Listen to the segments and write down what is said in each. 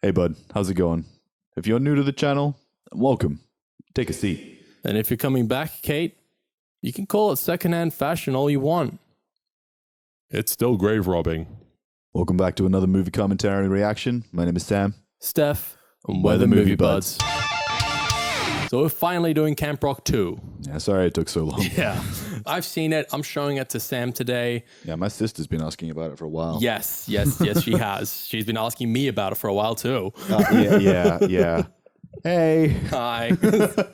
Hey bud, how's it going? If you're new to the channel, welcome. Take a seat. And if you're coming back, Kate, you can call it secondhand fashion all you want. It's still grave robbing. Welcome back to another movie commentary reaction. My name is Sam. Steph, and we're the Movie Budz. So we're finally doing Camp Rock 2. Yeah, sorry it took so long. Yeah. I've seen it. I'm showing it to Sam today. Yeah, my sister's been asking about it for a while. Yes, she has. She's been asking me about it for a while too. Yeah. Hey. Hi.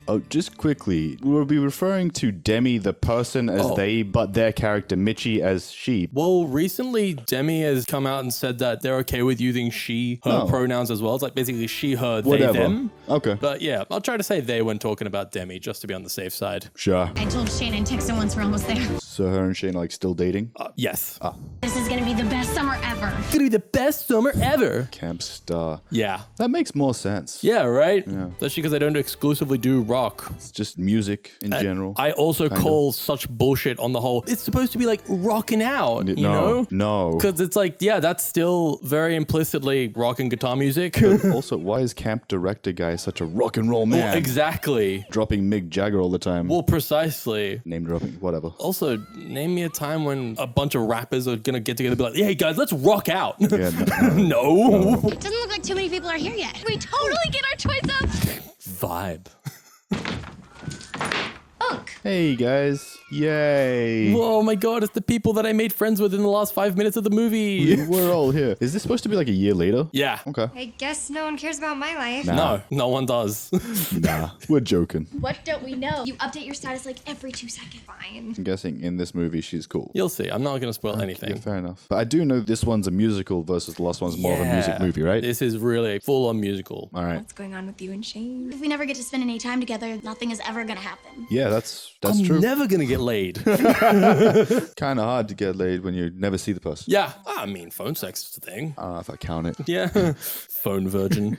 Oh, just quickly, we'll be referring to Demi the person as they, but their character Mitchie as she. Well, recently Demi has come out and said that they're okay with using she, her pronouns as well. It's like basically she, her, Whatever. they, them. Okay. But yeah, I'll try to say they when talking about Demi just to be on the safe side. Sure. I told Shane and Texan once we're almost there. So her and Shane are like still dating? Yes. This is gonna be the best summer ever. It's gonna be the best summer ever. Camp Star. Yeah. That makes more sense. Yeah, right? Yeah. Especially because they don't exclusively do rock. It's just music in general. I also call such bullshit on the whole, it's supposed to be like rocking out, you know? No. Because it's like, yeah, that's still very implicitly rock and guitar music. Also, why is camp director guy such a rock and roll man? Well, exactly. Dropping Mick Jagger all the time. Well, precisely. Name dropping, whatever. Also, name me a time when a bunch of rappers are gonna get together and be like, hey guys, let's rock out. Yeah, No. It doesn't look like too many people are here yet. We totally get our choice up. Vibe. Punk. Hey guys. Yay. Oh my god, it's the people that I made friends with in the last 5 minutes of the movie. We're all here. Is this supposed to be like a year later? Yeah. Okay. I guess no one cares about my life. No, no one does. Nah, we're joking. What don't we know? You update your status like every 2 seconds. Fine. I'm guessing in this movie she's cool. You'll see. I'm not gonna spoil Yeah, anything. fair enough. But I do know this one's a musical versus the last one's more of a music movie, right? This is really a full-on musical. All right. What's going on with you and Shane? If we never get to spend any time together, nothing is ever gonna happen. Yeah, that's I'm true. never gonna get laid. Kind of hard to get laid when you never see the person. Yeah, I mean, phone sex is a thing. I don't know if I count it. Yeah, phone virgin.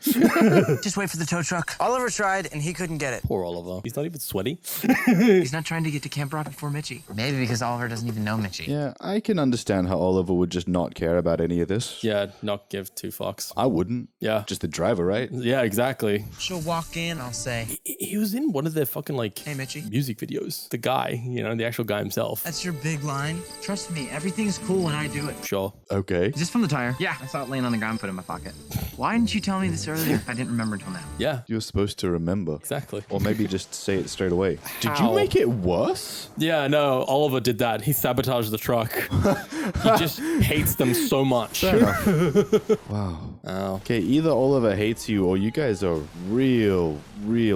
Just wait for the tow truck. Oliver tried, and he couldn't get it. Poor Oliver. He's not even sweaty. He's not trying to get to Camp Rock before Mitchie. Maybe because Oliver doesn't even know Mitchie. Yeah, I can understand how Oliver would just not care about any of this. Yeah, not give two fucks. I wouldn't. Yeah. Just the driver, right? Yeah, exactly. She'll walk in, I'll say, He was in one of their fucking like hey, Mitchie. music videos. The guy, you know, the actual guy himself. That's your big line. Trust me, everything's cool when I do it. Sure. Okay. Is this from the tire? Yeah, I saw it laying on the ground, put it in my pocket. Why didn't you tell me this earlier? I didn't remember until now. Yeah, You're supposed to remember. exactly. Or maybe just say it straight away. Did How? you make it worse? Yeah, no, Oliver did that. He sabotaged the truck. He just hates them so much. Wow. Oh. Okay, either Oliver hates you or you guys are real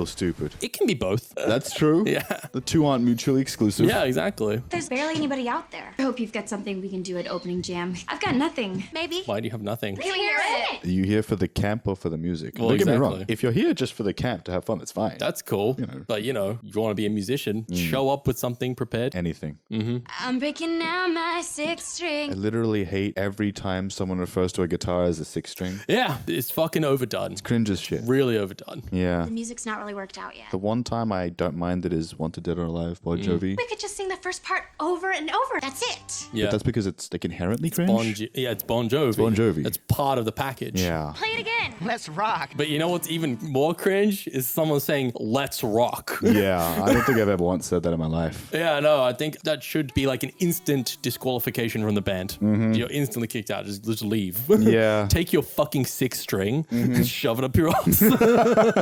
stupid. It can be both. That's true. Yeah. The two aren't mutually exclusive. Yeah, exactly. There's barely anybody out there. I hope you've got something we can do at opening jam. I've got nothing. Maybe. Why do you have nothing? Can we hear it? Are you here for the camp or for the music? Well, Don't get me wrong. exactly. If you're here just for the camp to have fun, it's fine. That's cool. know. But you know, you want to be a musician, show up with something prepared. Anything. I'm breaking out my 6th I string. literally hate every time someone refers to a guitar as a 6-string. Yeah, it's fucking overdone. Cringe as shit. Really overdone. Yeah. The music's not really worked out yet. The one time I don't mind it is Wanted Dead or Alive, Bon Jovi. We could just sing the first part over and over. That's it. Yeah. But that's because it's like inherently cringe. It's Bon Jovi. Bon Jovi. It's part of the package. Yeah. Play it again. Let's rock. But you know what's even more cringe is someone saying, let's rock. Yeah. I don't think I've ever once said that in my life. Yeah, no, I think that should be like an instant disqualification from the band. You're instantly kicked out. Just leave. Yeah. Take your fucking 6-string and shove it up your ass.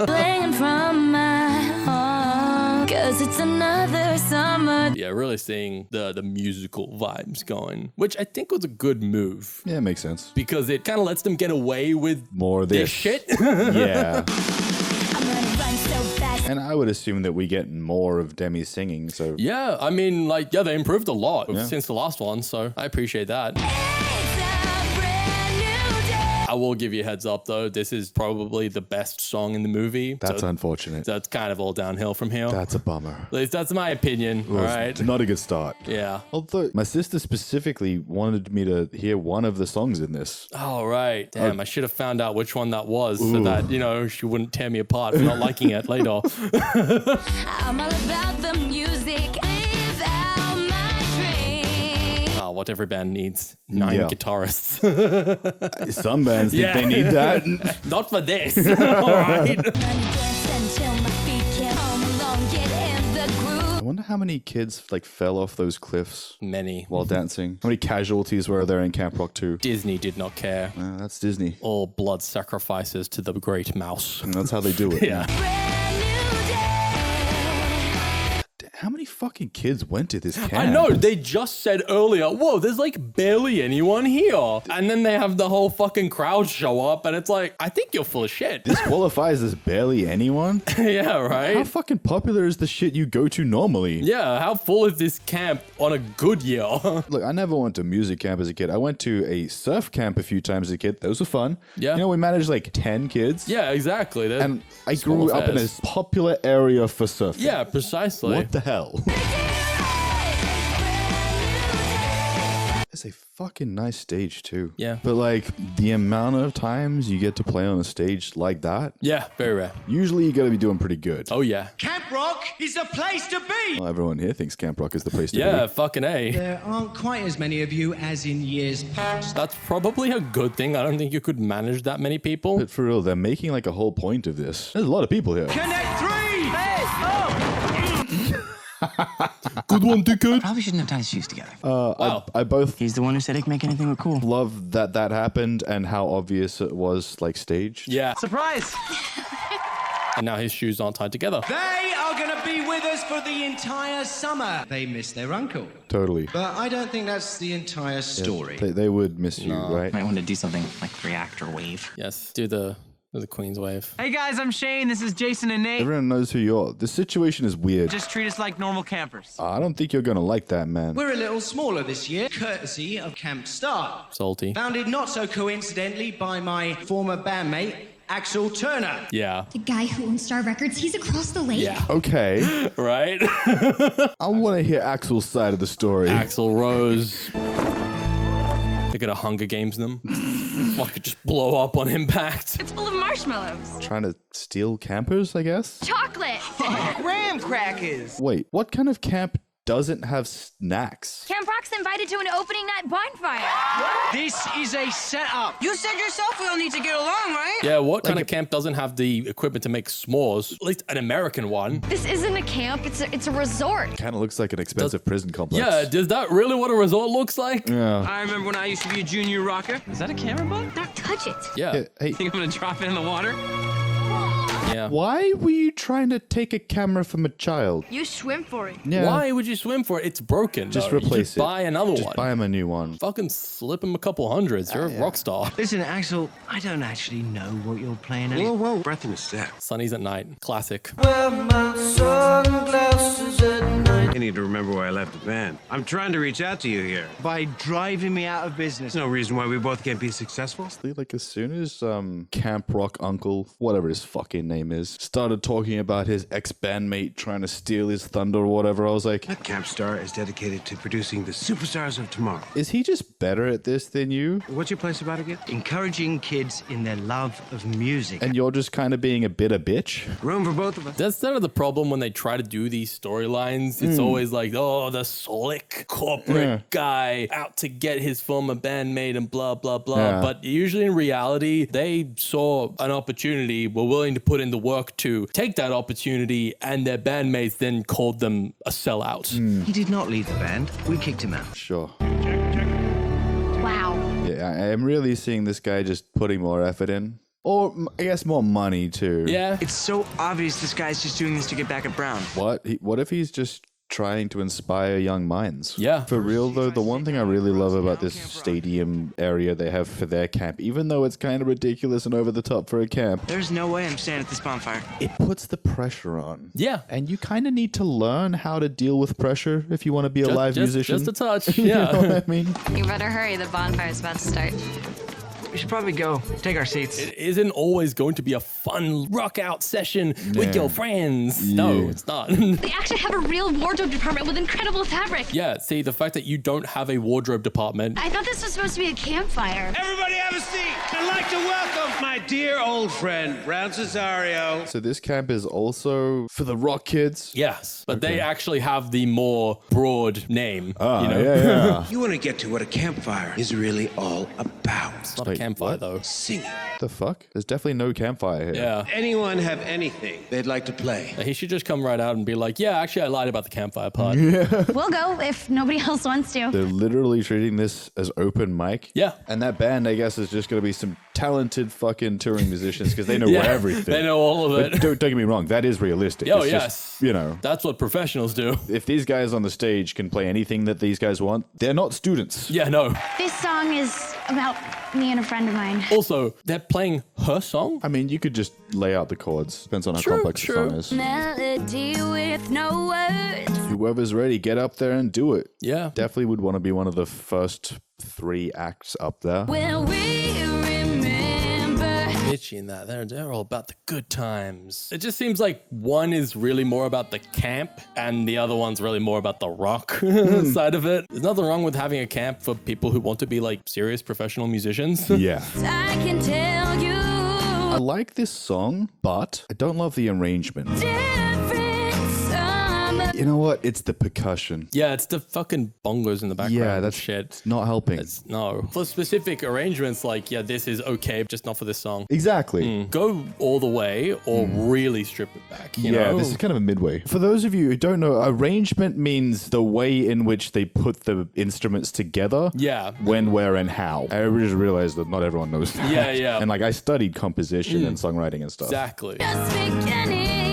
Playing from my heart, 'cause it's another summer. Yeah, really seeing the musical vibes going, which I think was a good move Yeah, makes sense. because it kind of lets them get away with More of this this. shit. Yeah. I'm gonna run so fast. And I would assume that we get more of Demi singing, so Yeah, I mean, like, yeah, they improved a lot since the last one, so I appreciate that. It's a brand new day. I will give you a heads up, though. This is probably the best song in the movie. that's so unfortunate. that's kind of all downhill from here. That's a bummer. At least that's my opinion, all right? Not a good start. Yeah. Although my sister specifically wanted me to hear one of the songs in this. All right. Damn, I should have found out which one that was so that, you know, she wouldn't tear me apart for not liking it later. I'm all about the music without my dream. Oh, what every band needs. 9 Yeah. guitarists. Some bands think they need that. Not for this. All right. I wonder how many kids like fell off those cliffs Many. while dancing. How many casualties were there in Camp Rock 2? Disney did not care. That's Disney. All blood sacrifices to the great mouse. And that's how they do it. Yeah. How many fucking kids went to this camp? I know, they just said earlier, whoa, there's like barely anyone here. And then they have the whole fucking crowd show up, and it's like, I think you're full of shit. This qualifies as barely anyone? Yeah, right? How fucking popular is the shit you go to normally? Yeah, how full is this camp on a good year? Look, I never went to music camp as a kid. I went to a surf camp a few times as a kid. Those were fun. Yeah. You know, we managed like 10 kids. Yeah, exactly. They're And I small grew up in a affairs. popular area for surfing. Yeah, precisely. What the hell? It's a fucking nice stage too. Yeah. But like the amount of times you get to play on a stage like that, Yeah, very rare. usually you gotta be doing pretty good. Oh, yeah. Camp Rock is the place to be! Well, everyone here thinks Camp Rock is the place to Yeah, be. fucking A. There aren't quite as many of you as in years past. That's probably a good thing. I don't think you could manage that many people. But for real, they're making like a whole point of this. There's a lot of people here. Connect 3! Good one, dickhead. Probably shouldn't have tied his shoes together. Wow. I both He's the one who said he could make anything look cool. love that that happened and how obvious it was like staged. Yeah. Surprise! And now his shoes aren't tied together. They are going to be with us for the entire summer. They miss their uncle. Totally. But I don't think that's the entire story. They would miss you, right? Might want to do something like react or wave. Yes, do the Queen's wave. Hey guys, I'm Shane. This is Jason and Nate. Everyone knows who you are. The situation is weird. Just treat us like normal campers. I don't think you're gonna like that, man. We're a little smaller this year, courtesy of Camp Star. Salty. Founded not so coincidentally by my former bandmate, Axel Turner. Yeah. The guy who owns Star Records, he's across the lake. Yeah. Okay. Right? I want to hear Axel's side of the story. Axl Rose. They're gonna Hunger Games them. Fucking just blow up on impact. It's full of marshmallows. Trying to steal campers, I guess? Chocolate! Graham crackers. Wait, what kind of camp doesn't have snacks? Camp Rock's invited to an opening night bonfire. This is a setup. You said yourself we all need to get along, right? Yeah, what kind of camp doesn't have the equipment to make s'mores? At least an American one. This isn't a camp, it's a resort. Kind of looks like an expensive prison complex. Yeah, is that really what a resort looks like? Yeah. I remember when I used to be a junior rocker. Is that a camera bug? Don't touch it. Yeah. Hey, Think I'm gonna drop it in the water? Yeah. why were you trying to take a camera from a child? You swim for it. Yeah. Why would you swim for it? It's broken. Just though. replace Just it. buy another Just one. buy him a new one. Fucking slip him a couple hundreds. You're a rock star. Listen, Axel, I don't actually know what you're playing at. Whoa. Breath in a step. Sunny's at night. Classic. I need to remember why I left the band. I'm trying to reach out to you here. By driving me out of business. There's no reason why we both can't be successful. Like as soon as Camp Rock uncle, whatever his fucking name is, started talking about his ex-bandmate trying to steal his thunder or whatever, I was like, Camp Star is dedicated to producing the superstars of tomorrow. is he just better at this than you? What's your place about again? Encouraging kids in their love of music. And you're just kind of being a bitter bitch? Room for both of us. That's sort of the problem when they try to do these storylines. It's always like, oh, the slick corporate guy out to get his former bandmate and blah, blah, blah. Yeah. But usually in reality, they saw an opportunity, were willing to put in the work to take that opportunity, and their bandmates then called them a sellout. He did not leave the band. We kicked him out. Sure. Wow. Yeah, I am really seeing this guy just putting more effort in. Or, I guess, more money, too. Yeah. It's so obvious this guy's just doing this to get back at Brown. What if he's just trying to inspire young minds? Yeah. For real, though, the one thing I really love about this stadium area they have for their camp, even though it's kind of ridiculous and over the top for a camp, There's no way I'm staying at this bonfire. it puts the pressure on. Yeah. And you kind of need to learn how to deal with pressure if you want to be a live musician. Just a touch. You know Yeah. what I mean? You better hurry, the bonfire's about to start. We should probably go. Take our seats. It isn't always going to be a fun rock out session with your friends. No, it's not. They actually have a real wardrobe department with incredible fabric. Yeah, see, the fact that you don't have a wardrobe department. I thought this was supposed to be a campfire. Everybody have a seat. I'd like to welcome my dear old friend, Brown Cesario. So this camp is also for the rock kids? Yes, but they actually have the more broad name. Yeah. You want to get to what a campfire is really all about. It's not a campfire, though. Singing. The fuck? There's definitely no campfire here. Yeah. Anyone have anything they'd like to play? He should just come right out and be like, yeah, actually, I lied about the campfire part. We'll go if nobody else wants to. They're literally treating this as open mic. Yeah. And that band, I guess, is just going to be some talented fucking touring musicians because they know everything. They know all of it. But don't get me wrong, that is realistic. Oh, It's yes. just, That's what professionals do. if these guys on the stage can play anything that these guys want, they're not students. Yeah, no. This song is about me and a friend of mine. Also, they're playing her song? I mean, you could just lay out the chords. Depends on how complex the song is. Melody with no words. Whoever's ready, get up there and do it. Yeah. Definitely would want to be one of the first 3 acts up there. Will we remember? Itchy in that. They're all about the good times. It just seems like one is really more about the camp and the other one's really more about the rock side of it. There's nothing wrong with having a camp for people who want to be like serious professional musicians. Yeah. I can tell you. I like this song, but I don't love the arrangement. Different summer. You know what? It's the percussion. Yeah, it's the fucking bongos in the background. Yeah, that's shit. not helping. No. For specific arrangements, like, yeah, this is okay, just not for this song. Exactly. Go all the way or really strip it back. You know? This is kind of a midway. For those of you who don't know, arrangement means the way in which they put the instruments together. Yeah. When, where, and how. I just realized that not everyone knows that. Yeah, yeah. And like I studied composition and songwriting and stuff. Exactly. Just beginning.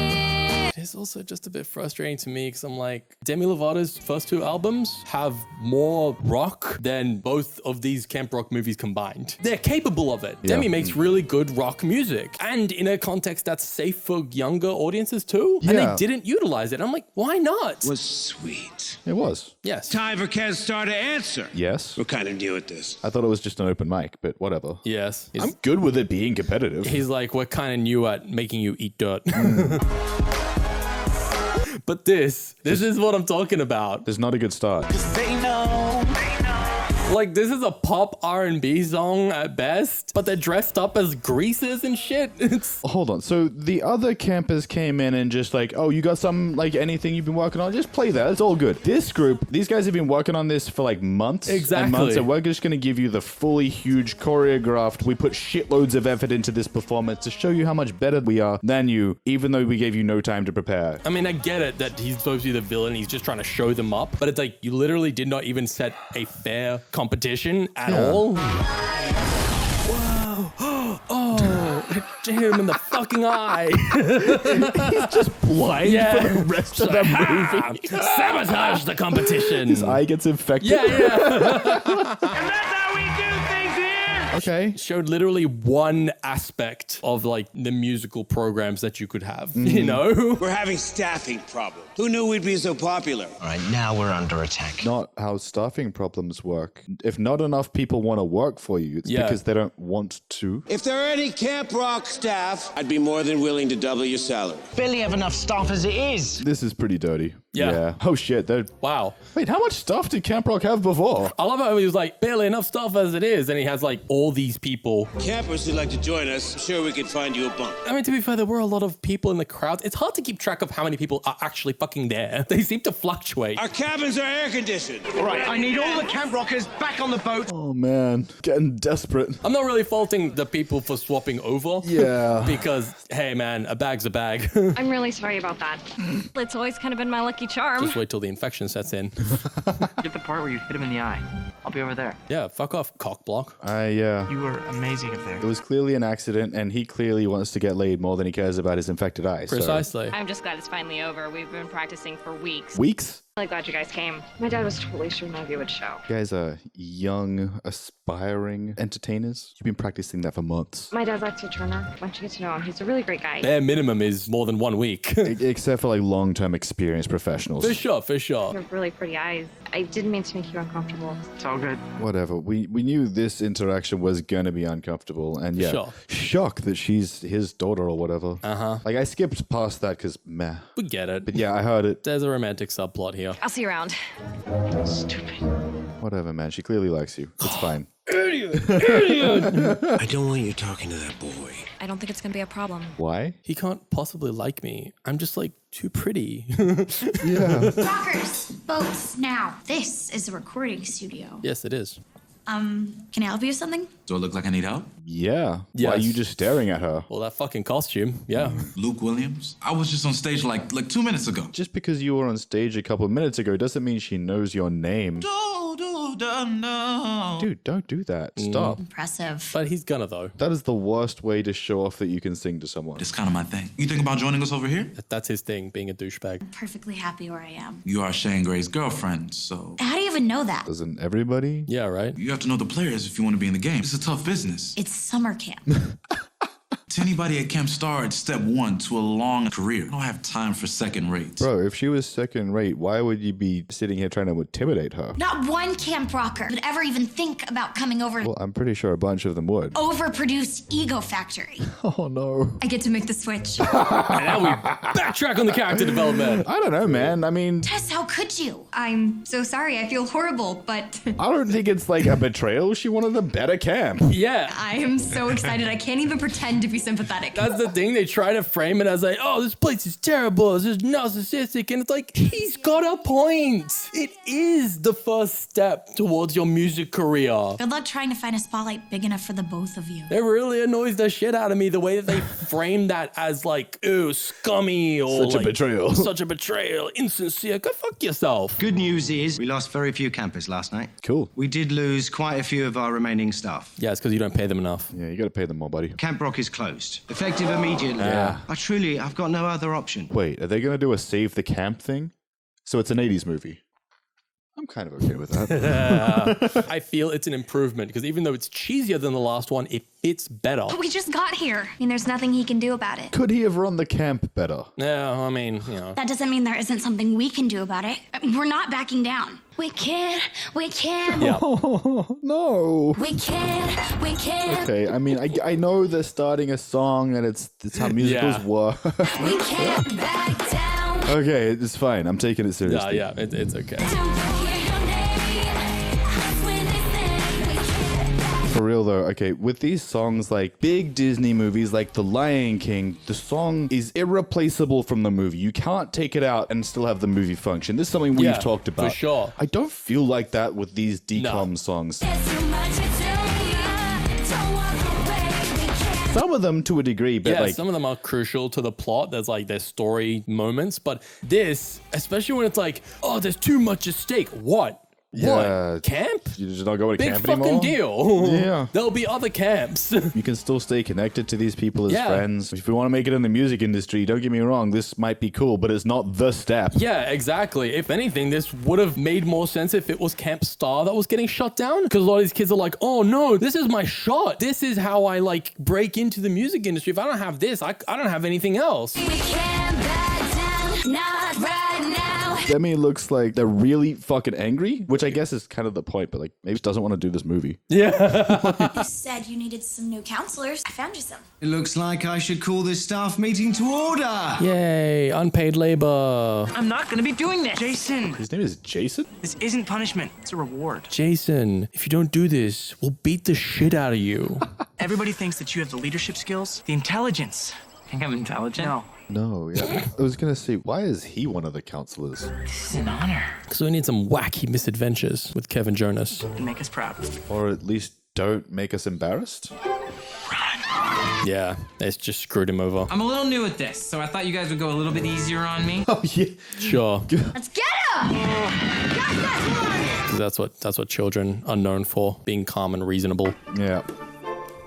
It's also just a bit frustrating to me because I'm like, Demi Lovato's first 2 albums have more rock than both of these camp rock movies combined. They're capable of it. Yeah. Demi makes really good rock music and in a context that's safe for younger audiences too. And Yeah. they didn't utilize it. I'm like, why not? Was sweet. It was. Yes. Time for Ken Starr to answer. Yes. We're kind of new at this. I thought it was just an open mic, but whatever. Yes. I'm good with it being competitive. He's like, we're kind of new at making you eat dirt. But this is what I'm talking about. There's not a good start. They know. Like, this is a pop R&B song at best, but they're dressed up as greasers and shit. It's Hold on. So the other campers came in and just like, oh, you got some, like anything you've been working on? Just play that. It's all good. This group, these guys have been working on this for like months. Exactly. And months, and we're just going to give you the fully huge choreographed. We put shitloads of effort into this performance to show you how much better we are than you, even though we gave you no time to prepare. I mean, I get it that he's supposed to be the villain. He's just trying to show them up. But it's like, you literally did not even set a fair competition at all. Whoa. Oh, it hit him in the fucking eye. He's just blind for the rest of the movie. Sabotage the competition. His eye gets infected. Yeah. And that's how we do things here. Okay. Showed literally one aspect of like the musical programs that you could have, you know? We're having staffing problems. Who knew we'd be so popular? All right, now we're under attack. Not how staffing problems work. If not enough people want to work for you, it's Yeah. because they don't want to. If there are any Camp Rock staff, I'd be more than willing to double your salary. Barely have enough staff as it is. This is pretty dirty. Yeah. Oh shit. Wow. Wait, how much stuff did Camp Rock have before? I love how he was like, barely enough stuff as it is. And he has like all these people. Campers who'd like to join us, I'm sure we could find you a bunk. I mean, to be fair, there were a lot of people in the crowd. It's hard to keep track of how many people are actually fucking there. They seem to fluctuate. Our cabins are air conditioned. All right, I need all the camp rockers back on the boat. Oh man, getting desperate. I'm not really faulting the people for swapping over. Yeah. Because, hey man, a bag's a bag. I'm really sorry about that. It's always kind of been my lucky charm. Just wait till the infection sets in. Get the part where you hit him in the eye. I'll be over there. Yeah, fuck off, cock block. You were amazing up there. It was clearly an accident, and he clearly wants to get laid more than he cares about his infected eye. so- Precisely. I'm just glad it's finally over. We've been practicing for weeks. Weeks? Really glad you guys came. My dad was totally sure none of you would show. You guys are young, aspiring entertainers. You've been practicing that for months. My dad's actually Turner. Why don't you get to know him? He's a really great guy. Bare minimum is more than 1 week. Except for like long-term experienced professionals. For sure, for sure. You have really pretty eyes. I didn't mean to make you uncomfortable. It's all good. Whatever. We knew this interaction was gonna be uncomfortable, and yeah, Sure. shocked that she's his daughter or whatever. Like I skipped past that because meh. We get it. But yeah, I heard it. There's a romantic subplot here. I'll see you around. Stupid. Whatever, man. She clearly likes you. It's fine. I don't want you talking to that boy. I don't think it's gonna be a problem. Why? He can't possibly like me. I'm just like too pretty. Yeah. Rockers, boats, now. This is a recording studio. Yes, it is. Can I help you with something? Do I look like I need help? Yeah. Why are Yes. you just staring at her? Well, that fucking costume. Yeah. Luke Williams? I was just on stage like 2 minutes ago. Just because you were on stage a couple of minutes ago doesn't mean she knows your name. No. Dude, don't do that. Stop. Impressive. But he's gonna, though. That is the worst way to show off that you can sing to someone. It's kind of my thing. You think about joining us over here? That's his thing, being a douchebag. Perfectly happy where I am. You are Shane Gray's girlfriend, so How do you even know that? Doesn't everybody? Yeah, right? you have to know the players if you want to be in the game. It's a tough business. It's summer camp. To anybody at Camp Star, it's step one to a long career. I don't have time for second rate. Bro, if she was second rate, why would you be sitting here trying to intimidate her? Not one camp rocker would ever even think about coming over. Well, I'm pretty sure a bunch of them would. Overproduced ego factory. Oh no. I get to make the switch. And now we backtrack on the character development. I don't know, man. I mean, Tess, how could you? I'm so sorry. I feel horrible, but I don't think it's like a betrayal. She wanted a better camp. Yeah. I am so excited. I can't even pretend to be sympathetic. That's the thing. They try to frame it as like, oh, this place is terrible. It's just narcissistic. And it's like, he's got a point. It is the first step towards your music career. Good luck trying to find a spotlight big enough for the both of you. It really annoys the shit out of me the way that they frame that as like, ooh, scummy or Such a like, betrayal. Such a betrayal, insincere. Go fuck yourself. Good news is we lost very few campers last night. Cool. We did lose quite a few of our remaining staff. Yeah, it's because you don't pay them enough. Yeah, you gotta pay them more, buddy. Camp Rock is closed. Effective immediately. Yeah. I've got no other option. Wait, are they gonna do a save the camp thing? So it's an 80s movie. I'm kind of okay with that. I feel it's an improvement because even though it's cheesier than the last one, it fits better. We just got here. I mean, there's nothing he can do about it. Could he have run the camp better? Yeah, I mean, you know. That doesn't mean there isn't something we can do about it. We're not backing down. We can. Yeah. Oh, no. We can. Okay, I mean, I know they're starting a song and it's how musicals Yeah. work. We can't back down. Okay, it's fine. I'm taking it seriously. Yeah, it's okay. For real though, okay, with these songs like big Disney movies like The Lion King, the song is irreplaceable from the movie. You can't take it out and still have the movie function. This is something we've talked about. For sure. I don't feel like that with these decom songs. Some of them to a degree, but Yeah, like some of them are crucial to the plot. There's like their story moments, but this, especially when it's like, oh, there's too much at stake. What? Yeah. What? Camp? you're just not going to Big camp fucking anymore. deal. Yeah. There'll be other camps. You can still stay connected to these people as Yeah. friends. If you want to make it in the music industry, don't get me wrong, this might be cool, but it's not the step. Yeah, exactly. If anything, this would have made more sense if it was Camp Star that was getting shut down. Because a lot of these kids are like, oh no, this is my shot. This is how I like break into the music industry. If I don't have this, I don't have anything else. We can't back down. Not right now. Demi looks like they're really fucking angry, which I guess is kind of the point, but like maybe she doesn't want to do this movie. Yeah. You said you needed some new counselors. I found you some. It looks like I should call this staff meeting to order. Yay, unpaid labor. I'm not gonna be doing this. Jason, His name is Jason? this isn't punishment. It's a reward. Jason, if you don't do this, we'll beat the shit out of you. Everybody thinks that you have the leadership skills, the intelligence. Think I'm intelligent? No. No, yeah. I was going to say, why is he one of the counselors? This is an honor. So we need some wacky misadventures with Kevin Jonas. And make us proud. Or at least don't make us embarrassed? Yeah, they just screwed him over. I'm a little new at this, so I thought you guys would go a little bit easier on me. Oh, yeah. Sure. Let's get him! Because that's what children are known for, being calm and reasonable. Yeah.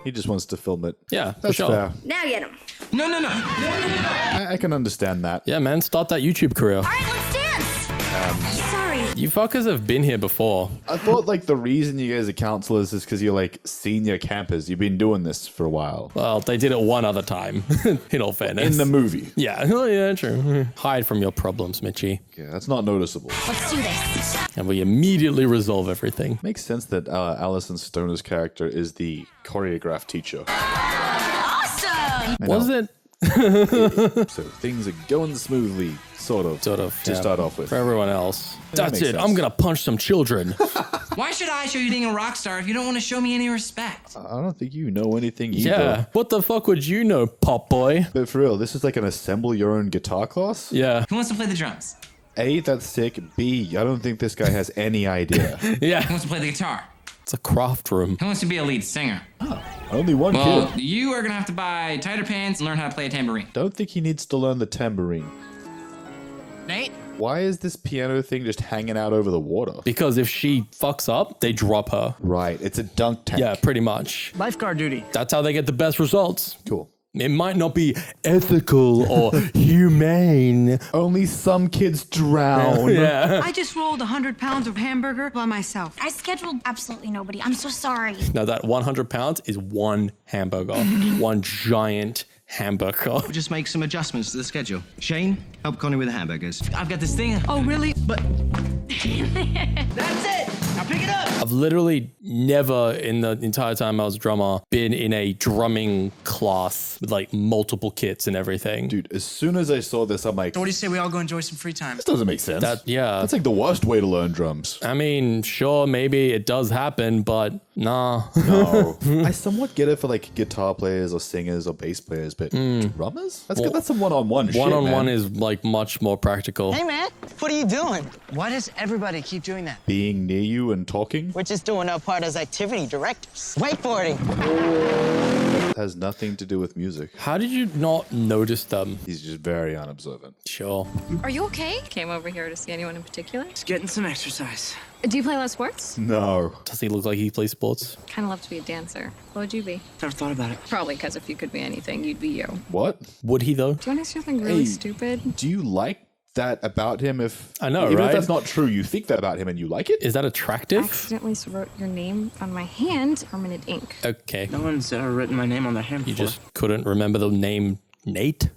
He just wants to film it. Yeah, for That's sure. fair. Now get him. I can understand that. Yeah, man, start that YouTube career. All right, let's dance. Sorry. You fuckers have been here before. I thought like the reason you guys are counselors is because you're like senior campers. You've been doing this for a while. Well, they did it one other time, in all fairness. In the movie. Yeah, oh, yeah, true. Hide from your problems, Mitchie. Yeah, that's not noticeable. Let's do this. And we immediately resolve everything. Makes sense that Alison Stoner's character is the choreograph teacher. Awesome. Was it? So things are going smoothly, sort of. To yeah. start off with. For everyone else. That That's makes it. sense. I'm going to punch some children. Why should I show you being a rock star if you don't want to show me any respect? I don't think you know anything either. Yeah. What the fuck would you know, pop boy? But for real, this is like an assemble your own guitar class? Yeah. Who wants to play the drums? A, that's sick. B, I don't think this guy has any idea. Yeah. Who wants to play the guitar? It's a craft room. Who wants to be a lead singer? Only one Well, kid. you are going to have to buy tighter pants and learn how to play a tambourine. Don't think he needs to learn the tambourine. Nate? Why is this piano thing just hanging out over the water? Because if she fucks up, they drop her. Right, it's a dunk tank. Yeah, pretty much. Lifeguard duty. That's how they get the best results. Cool. It might not be ethical or humane. Only some kids drown. Yeah. I just rolled 100 pounds of hamburger by myself. I scheduled absolutely nobody. I'm so sorry. Now that 100 pounds is one hamburger. One giant hamburger. We'll just make some adjustments to the schedule. Shane, help Connie with the hamburgers. I've got this thing. Oh, really? But that's it. Now pick it up. I've literally never in the entire time I was a drummer been in a drumming class with like multiple kits and everything. Dude, as soon as I saw this, I'm like, So what do you say we all go enjoy some free time? this doesn't make sense. Yeah. That's like the worst way to learn drums. I mean, sure, maybe it does happen, but nah. No. I somewhat get it for like guitar players or singers or bass players, but drummers? That's good. That's some one-on-one shit, One-on-one man. is like much more practical. Hey man, what are you doing? Why does everybody keep doing that? Being near you and talking We're just doing our part as activity directors. Wakeboarding. has nothing to do with music. How did you not notice them? He's just very unobservant. Sure. Are you okay? Came over here to see anyone in particular? Just getting some exercise. Do you play a lot of sports? No. Does he look like he plays sports? Kind of love to be a dancer. What would you be? Never thought about it. Probably because if you could be anything, you'd be you. What? Would he though? Do you want to see something really stupid? Do you like that about him? If I know, even right? if that's not true, you think that about him and you like it? Is that attractive? Accidentally wrote your name on my hand, permanent ink. Okay. No one's ever written my name on their hand You before. just couldn't remember the name Nate?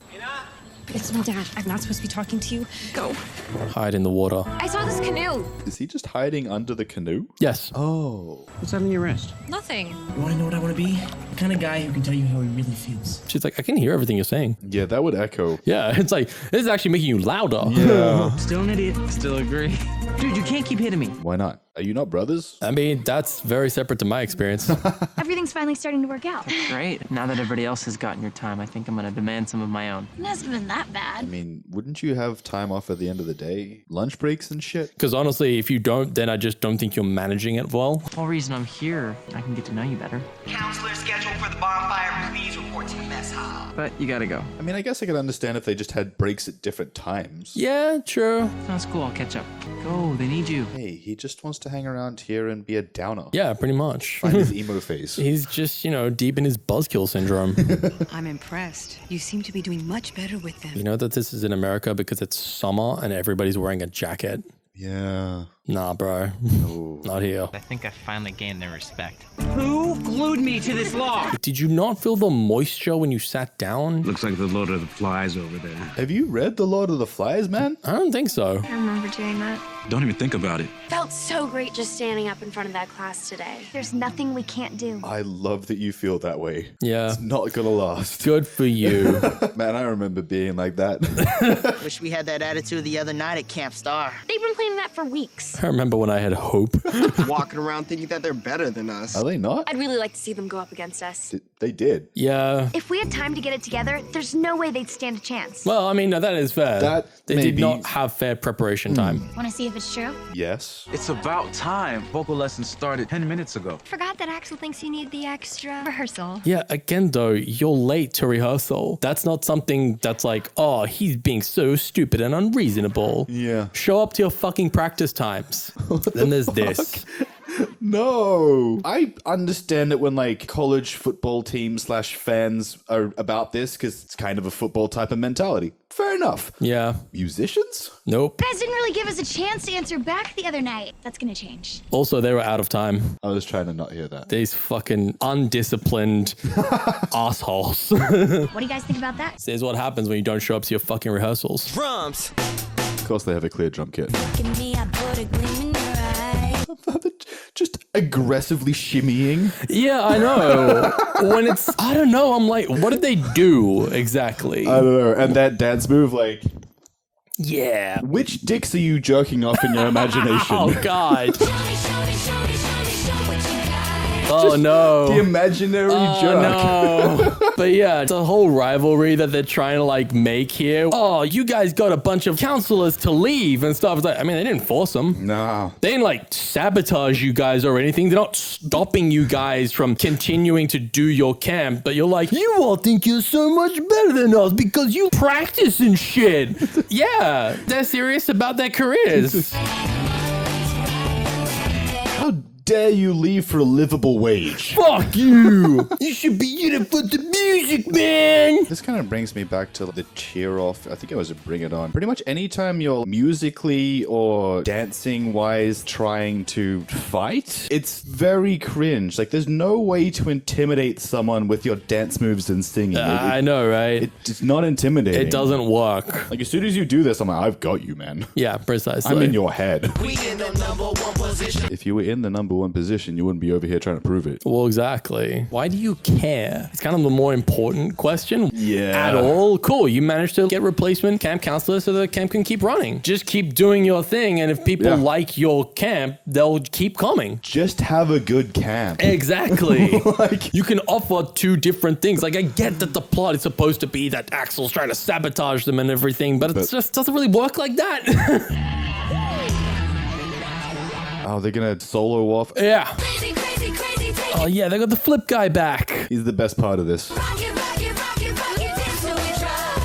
It's my dad. I'm not supposed to be talking to you. Go. Hide in the water. I saw this canoe. Is he just hiding under the canoe? Yes. Oh. What's that on your wrist? Nothing. You want to know what I want to be? The kind of guy who can tell you how he really feels. She's like, I can hear everything you're saying. Yeah, that would echo. Yeah, it's like, this is actually making you louder. Yeah. Still an idiot. Still agree. Dude, you can't keep hitting me. Why not? Are you not brothers? I mean, that's very separate to my experience. Everything's finally starting to work out. Great. Now that everybody else has gotten your time, I think I'm going to demand some of my own. It hasn't been that I bad. mean, wouldn't you have time off at the end of the day? Lunch breaks and shit? Because honestly, if you don't, then I just don't think you're managing it well. The whole reason I'm here, I can get to know you better. Counselor scheduled for the bonfire. Please report to mess hall. But you gotta go. I mean, I guess I could understand if they just had breaks at different times. Yeah, true. Sounds cool. I'll catch up. Go. They need you. Hey, he just wants to hang around here and be a downer. Yeah, pretty much. Find his emo face. He's just, deep in his buzzkill syndrome. I'm impressed. You seem to be doing much better with them. You know that this is in America because it's summer and everybody's wearing a jacket? Yeah. Nah, bro. No. Not here. I think I finally gained their respect. Who glued me to this log? Did you not feel the moisture when you sat down? Looks like the Lord of the Flies over there. Have you read The Lord of the Flies, man? I don't think so. I remember doing that. Don't even think about it. Felt so great just standing up in front of that class today. There's nothing we can't do. I love that you feel that way. Yeah. It's not gonna last. Good for you. Man, I remember being like that. Wish we had that attitude the other night at Camp Star. They've been planning that for weeks. I remember when I had hope. Walking around thinking that they're better than us. Are they not? I'd really like to see them go up against us. They did. Yeah. If we had time to get it together, there's no way they'd stand a chance. Well, I mean, no, that is fair. They did maybe- not have fair preparation time. Want to see if it's true? Yes. It's about time. Vocal lessons started 10 minutes ago. Forgot that Axel thinks you need the extra rehearsal. Yeah, again, though, you're late to rehearsal. That's not something that's like, oh, he's being so stupid and unreasonable. Yeah. Show up to your fucking practice times. Then there's this. No. I understand it when like college football teams / fans are about this because it's kind of a football type of mentality. Fair enough. Yeah. Musicians? Nope. You guys didn't really give us a chance to answer back the other night. That's gonna change. Also, they were out of time. I was trying to not hear that. These fucking undisciplined assholes. What do you guys think about that? This is what happens when you don't show up to your fucking rehearsals. Drums. Of course they have a clear drum kit. Give me, I put a gleam in your eye. Just aggressively shimmying. Yeah, I know. When it's, I don't know, I'm like, what did they do exactly? I don't know. And that dance move, like... Yeah. Which dicks are you jerking off in your imagination? Oh, God. Oh, no. The imaginary jerk. No. But yeah, it's a whole rivalry that they're trying to like make here. Oh, you guys got a bunch of counselors to leave and stuff. It's like, I mean, they didn't force them. No. They didn't like sabotage you guys or anything. They're not stopping you guys from continuing to do your camp. But you're like, you all think you're so much better than us because you practice and shit. Yeah, they're serious about their careers. How dare you leave for a livable wage? Fuck you! You should be in it for the music, man! This kind of brings me back to the cheer off. I think it was a Bring It On. Pretty much anytime you're musically or dancing wise trying to fight, it's very cringe. Like there's no way to intimidate someone with your dance moves and singing. I know, right? It's not intimidating. It doesn't work. Like as soon as you do this, I'm like, I've got you, man. Yeah, precisely. I'm in your head. We in the #1 position. If you were in the #1 position, you wouldn't be over here trying to prove it. Well, exactly. Why do you care? It's kind of the more important question. Yeah. At all? Cool. You managed to get replacement camp counselors so the camp can keep running. Just keep doing your thing. And if people like your camp, they'll keep coming. Just have a good camp. Exactly. Like, you can offer two different things. Like I get that the plot is supposed to be that Axel's trying to sabotage them and everything, but it just doesn't really work like that. Oh, they're gonna solo off? Yeah. Oh yeah, they got the flip guy back. He's the best part of this.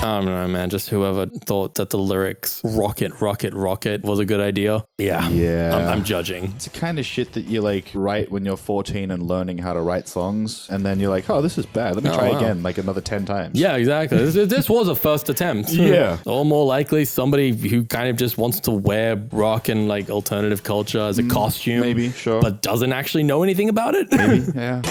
I don't know, man. Just whoever thought that the lyrics "rocket, rocket, rocket" was a good idea. Yeah. I'm judging. It's the kind of shit that you like write when you're 14 and learning how to write songs, and then you're like, oh, this is bad. Let me try again, like another 10 times. Yeah, exactly. This was a first attempt. Yeah. Or more likely somebody who kind of just wants to wear rock and like alternative culture as a costume. Maybe, sure. But doesn't actually know anything about it. Maybe, yeah.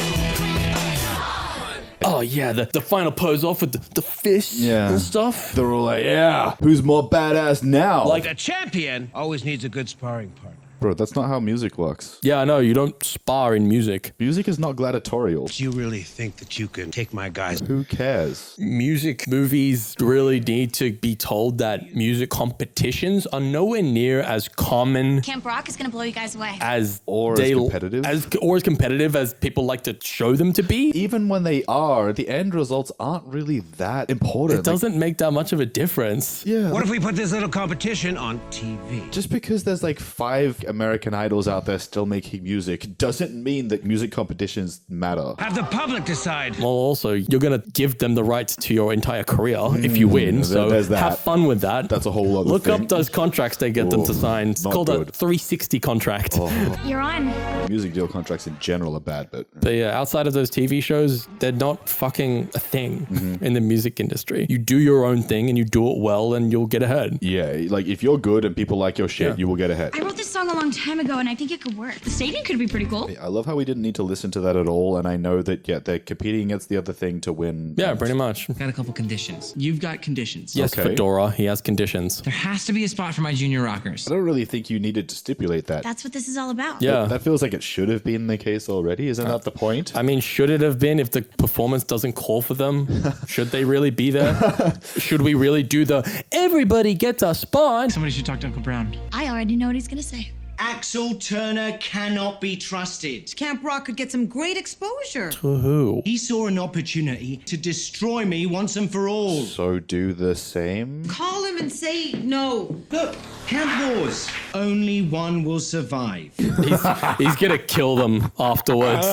Oh yeah, the final pose off with the fist and stuff. They're all like, yeah, who's more badass now? Like a champion always needs a good sparring partner. Bro, that's not how music works. Yeah, I know. You don't spar in music. Music is not gladiatorial. Do you really think that you can take my guys? Who cares? Music movies really need to be told that music competitions are nowhere near as common. Camp Rock is gonna blow you guys away. As competitive as people like to show them to be. Even when they are, the end results aren't really that important. It doesn't make that much of a difference. Yeah. What if we put this little competition on TV? Just because there's like 5 American Idols out there still making music doesn't mean that music competitions matter. Have the public decide. Well, also, you're going to give them the rights to your entire career if you win. So have fun with that. That's a whole other Look thing. up those contracts they get them to sign. It's called a 360 contract. You're on. Music deal contracts in general are bad, but yeah, outside of those TV shows, they're not fucking a thing in the music industry. You do your own thing and you do it well and you'll get ahead. yeah, like if you're good and people like your shit, you will get ahead. I wrote this song a long time ago and I think it could work. The stadium could be pretty cool. I love how we didn't need to listen to that at all, and I know that they're competing against the other thing to win. Yeah, pretty much. Got a couple conditions. You've got conditions. Yes, Okay. Fedora, he has conditions. There has to be a spot for my junior rockers. I don't really think you needed to stipulate that. That's what this is all about. Yeah. That feels like it should have been the case already. Isn't that the point? I mean, should it have been if the performance doesn't call for them? Should they really be there? Should we really do the everybody gets a spot? Somebody should talk to Uncle Brown. I already know what he's gonna say. Axel Turner cannot be trusted. Camp Rock could get some great exposure. To who? He saw an opportunity to destroy me once and for all. So do the same. Call him him and say no. Look, camp wars. Only one will survive. He's gonna kill them afterwards.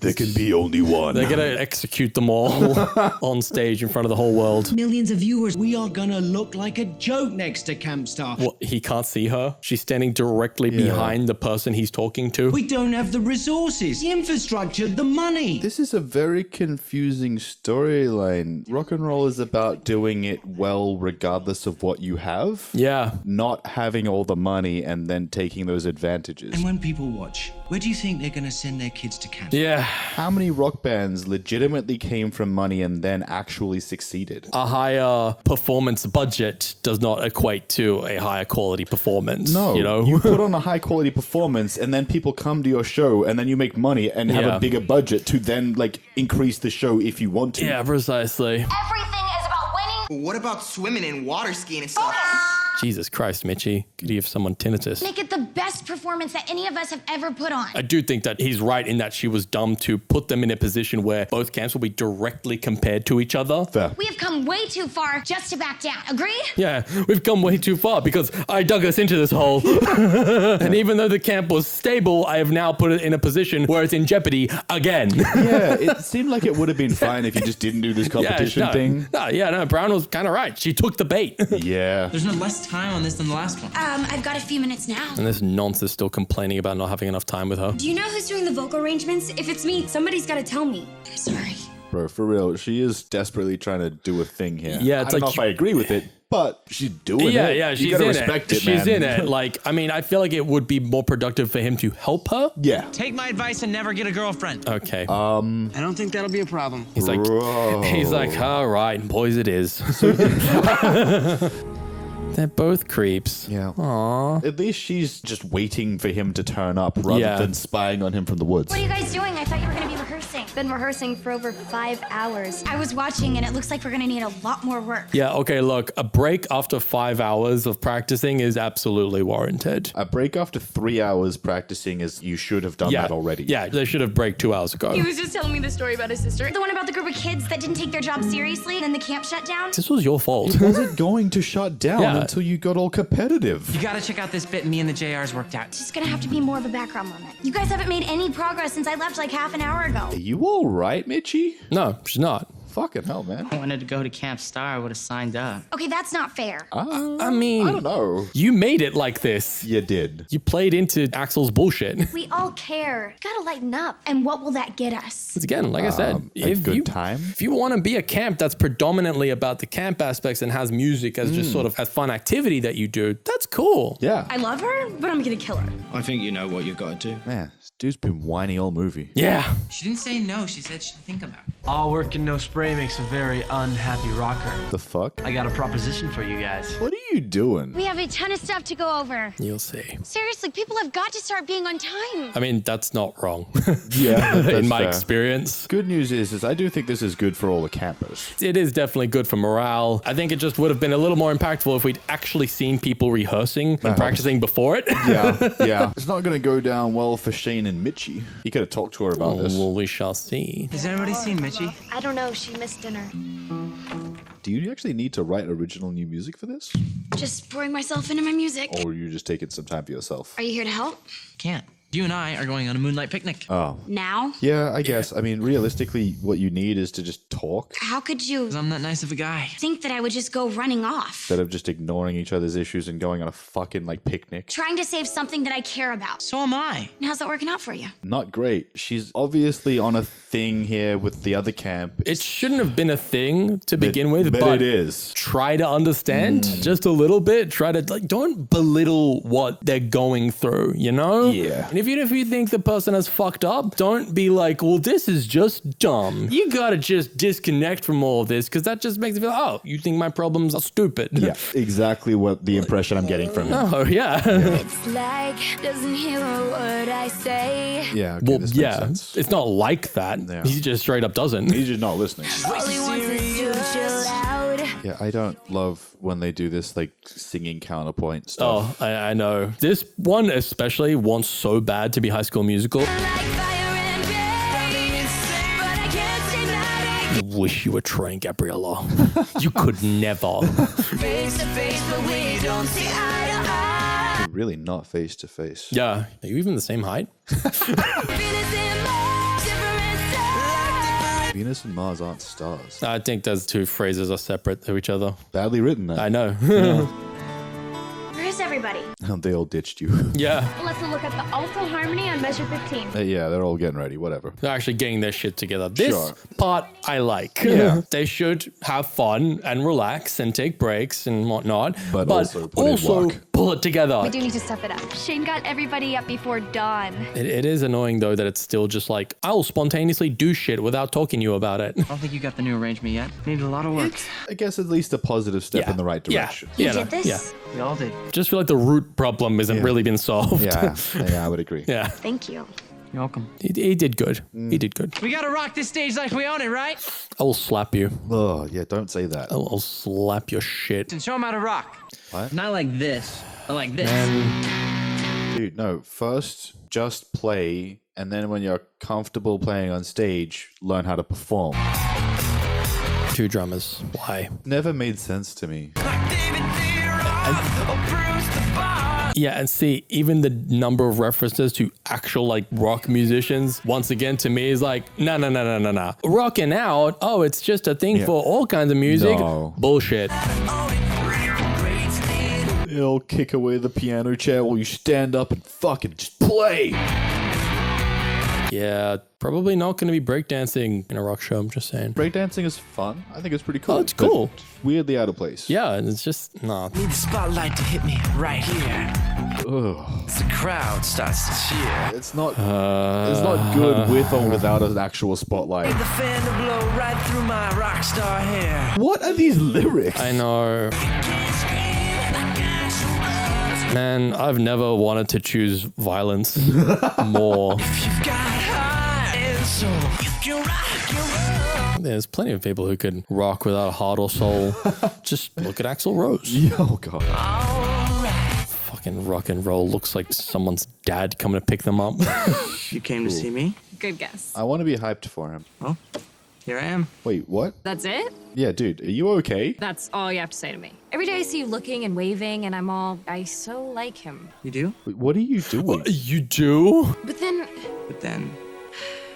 There can be only one. They're gonna execute them all on stage in front of the whole world. Millions of viewers. We are gonna look like a joke next to Camp Star. What, he can't see her? She's standing directly behind the person he's talking to. We don't have the resources, the infrastructure, the money. This is a very confusing storyline. Rock and roll is about doing it well regardless of what you have. Yeah. Not having all the money and then taking those advantages. And when people watch, where do you think they're gonna send their kids to camp? Yeah. How many rock bands legitimately came from money and then actually succeeded? A higher performance budget does not equate to a higher quality performance. No, you know, you put on a high quality performance and then people come to your show and then you make money and have a bigger budget to then like increase the show if you want to. Yeah, precisely. Everything is about winning. What about swimming and water skiing and stuff? Jesus Christ, Mitchie. Could you have someone tinnitus? Make it the best performance that any of us have ever put on. I do think that he's right in that she was dumb to put them in a position where both camps will be directly compared to each other. Fair. We have come way too far just to back down. Agree? Yeah, we've come way too far because I dug us into this hole. And even though the camp was stable, I have now put it in a position where it's in jeopardy again. Yeah, it seemed like it would have been fine if you just didn't do this competition thing. No, Brown was kind of right. She took the bait. Yeah. There's no less time on this than the last one. I've got a few minutes now. And this nonce is still complaining about not having enough time with her. Do you know who's doing the vocal arrangements? If it's me, somebody's got to tell me. I'm sorry. Bro, for real, she is desperately trying to do a thing here. Yeah, I it's don't know like if I agree with it, but she's doing it. Yeah, she's you gotta in respect it. it, man. She's in it. Like, I mean, I feel like it would be more productive for him to help her. Yeah. Take my advice and never get a girlfriend. Okay. I don't think that'll be a problem. He's like, all right, boys, it is. They're both creeps. Yeah. Aww. At least she's just waiting for him to turn up rather than spying on him from the woods. What are you guys doing? I thought you were going to be rehearsing. Been rehearsing for over 5 hours. I was watching and it looks like we're going to need a lot more work. Yeah, okay, look, a break after 5 hours of practicing is absolutely warranted. A break after 3 hours practicing is you should have done that already. Yeah, they should have break 2 hours ago. He was just telling me the story about his sister. The one about the group of kids that didn't take their job seriously and then the camp shut down. This was your fault. It wasn't going to shut down until you got all competitive. You gotta check out this bit me and the JRs worked out. It's just gonna have to be more of a background moment. You guys haven't made any progress since I left like half an hour ago. Are you all right, Mitchie? No, she's not. Fucking hell, man. I wanted to go to Camp Star, I would have signed up. Okay, that's not fair. I mean, I don't know. You made it like this. You did. You played into Axel's bullshit. We all care. You gotta lighten up. And what will that get us? It's again, like I said, a good time. If you want to be a camp that's predominantly about the camp aspects and has music as just sort of a fun activity that you do, that's cool. Yeah. I love her, but I'm gonna kill her. I think you know what you've got to do. Man, this dude's been whiny all movie. Yeah. She didn't say no, she said she'd think about it. All work and no spray makes a very unhappy rocker. The fuck? I got a proposition for you guys. What are you doing? We have a ton of stuff to go over. You'll see. Seriously, people have got to start being on time. I mean, that's not wrong. Yeah, that's in my fair. experience. Good news is I do think this is good for all the campers. It is definitely good for morale. I think it just would have been a little more impactful if we'd actually seen people rehearsing and practicing before it. Yeah. It's not going to go down well for Shane and Mitchie. You could have talked to her about this. Well, we shall see. Has anybody seen Mitchie? I don't know, she missed dinner. Do you actually need to write original new music for this? Just pouring myself into my music. Or are you just taking some time for yourself? Are you here to help? Can't. You and I are going on a moonlight picnic. Oh. Now? Yeah, I guess. I mean, realistically, what you need is to just talk How could you I'm that nice of a guy. think that I would just go running off? instead of just ignoring each other's issues and going on a fucking, picnic. Trying to save something that I care about. So am I. And how's that working out for you? Not great. She's obviously on a thing here with the other camp. It shouldn't have been a thing to begin with, but but it is. try to understand just a little bit. Try to, don't belittle what they're going through, you know? Yeah. And even if you think the person has fucked up, don't be like, well, this is just dumb. You gotta just disconnect from all of this because that just makes it feel, oh, you think my problems are stupid. Yeah, exactly what the impression I'm getting from him. Oh, yeah. It's like doesn't hear a word I say. Yeah, okay, Well, this makes yeah, sense. it's not like that. Yeah. He just straight up doesn't. He's just not listening. All he wants is to chill out. Yeah, I don't love when they do this, singing counterpoint stuff. Oh, I know. This one especially wants so bad to be High School Musical. wish you were Troy and Gabriella. You could never. Face to face, but we don't see eye to eye. You're really not face to face. Yeah. Are you even the same height? Venus and Mars aren't stars. I think those two phrases are separate to each other. Badly written, then. I know. Where's everybody? They all ditched you. Yeah. Let's look at the alto harmony on measure 15. Yeah, they're all getting ready. Whatever. They're actually getting their shit together. This Sure. part I like. Yeah. They should have fun and relax and take breaks and whatnot. But also put in work. pull it together. We do need to step it up. Shane got everybody up before dawn. It is annoying though that it's still just like, I'll spontaneously do shit without talking to you about it. I don't think you got the new arrangement yet. Needed a lot of work. I guess at least a positive step in the right direction. You did this? Yeah. We all did. Just feel like the root problem isn't really been solved. Yeah, I would agree. Yeah. Thank you. You're welcome. He did good. He did good. We gotta rock this stage like we own it, right? I will slap you. Oh, yeah, don't say that. I'll slap your shit. And show him how to rock. What? Not like this, but like this. Dude, no. First, just play, and then when you're comfortable playing on stage, learn how to perform. Two drummers. Why? Never made sense to me. Yeah, and see, even the number of references to actual like rock musicians, once again, to me is like, nah. Rocking out, oh, it's just a thing for all kinds of music. No. Bullshit. He'll kick away the piano chair while you stand up and fucking just play. Yeah, probably not going to be breakdancing in a rock show, I'm just saying. Breakdancing is fun. I think it's pretty cool. Oh, it's cool. But weirdly out of place. Yeah, and it's just, nah. Need the spotlight to hit me right here. Ugh. As the crowd starts to cheer. It's not good with or without an actual spotlight. Need the fan to blow right through my rock star hair. What are these lyrics? I know. Man, I've never wanted to choose violence more. There's plenty of people who could rock without a heart or soul. Just look at Axl Rose. Oh, God. Fucking rock and roll looks like someone's dad coming to pick them up. You came to see me? Good guess. I want to be hyped for him. Well, here I am. Wait, what? That's it? Yeah, dude, are you okay? That's all you have to say to me. Every day I see you looking and waving, and I so like him. You do? Wait, what are you doing? You do? But then,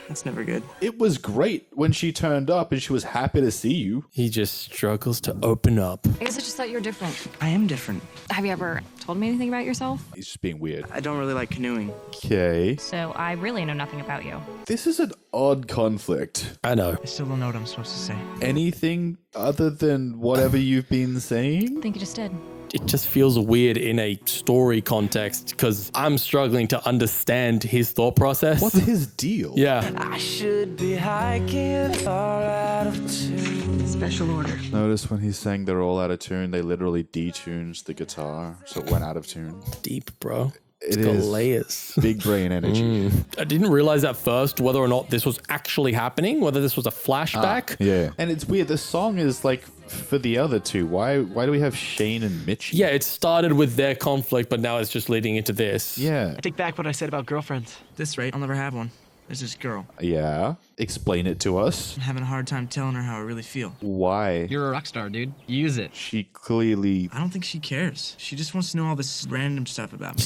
that's never good. It was great when she turned up and she was happy to see you. He just struggles to open up. I guess I just thought you were different. I am different. Have you ever told me anything about yourself? He's just being weird. I don't really like canoeing. Okay. So I really know nothing about you. This is an odd conflict. I know. I still don't know what I'm supposed to say. Anything other than whatever you've been saying? I think you just did. It just feels weird in a story context because I'm struggling to understand his thought process. What's his deal? Yeah. I should be hiking all out of tune. Special order. Notice when he's saying they're all out of tune, they literally detuned the guitar, so it went out of tune. Deep, bro. It got is layers. Big brain energy. I didn't realize at first whether or not this was actually happening, whether this was a flashback. Yeah. And it's weird. The song is like for the other two. Why do we have Shane and Mitch? Yeah, it started with their conflict, but now it's just leading into this. Yeah. I take back what I said about girlfriends. This rate, I'll never have one. There's this girl. Yeah. Explain it to us. I'm having a hard time telling her how I really feel. Why? You're a rock star, dude. Use it. She clearly... I don't think she cares. She just wants to know all this random stuff about me.